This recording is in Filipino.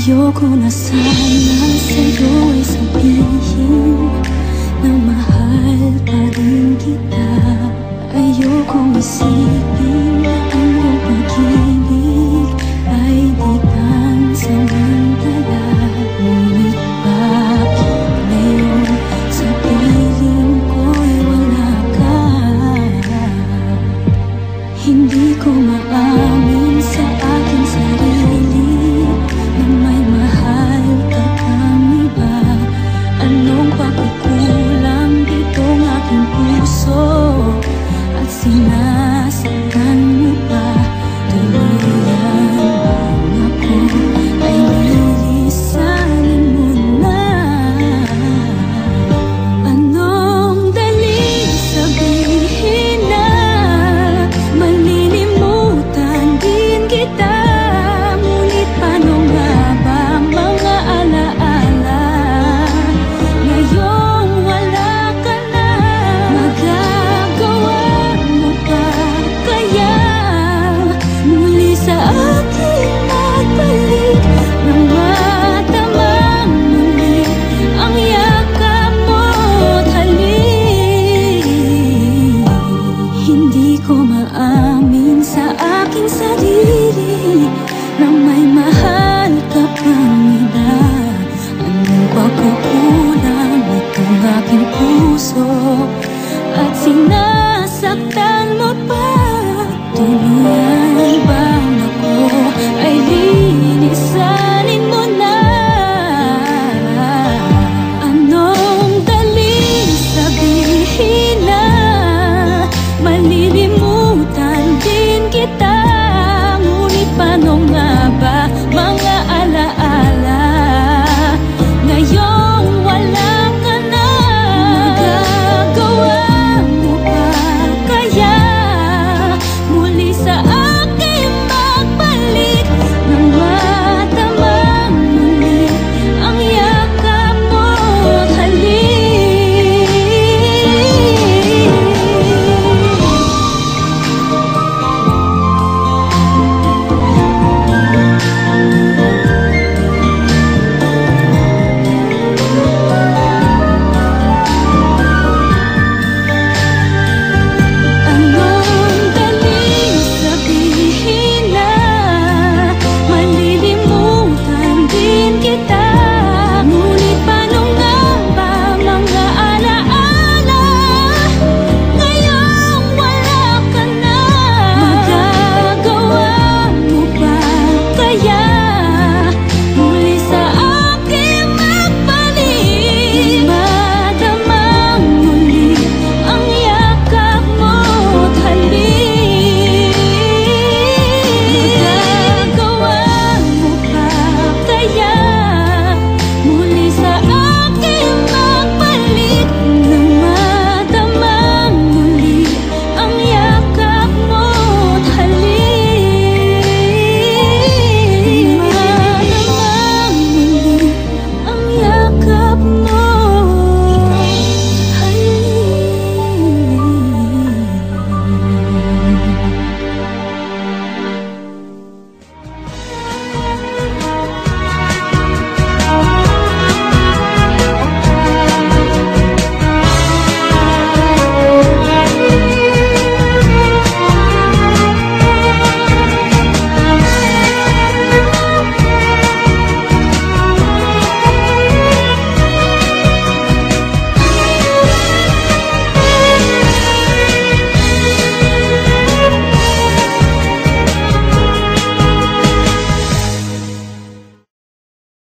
Ayoko na sana sa'yo ay sabihin na mahal pa rin kita. Ayokong isipin ang iyong pag-ibig ay di pansamantala. Ngunit bakit ngayon sa piling ko'y wala ka? Hindi ko maamin sa aking sarili na may mahal ka pang iba. Anong pagkukulang ditong aking puso at sinasaktan mo pa? Tuluyan bang ako ay lilisanin mo na? Anong dali sabihin na malilimutan din kita? Ngunit paano nga ba mga alaala ngayong wala ka na? Magagawa mo pa kaya muli sa akin magbalik?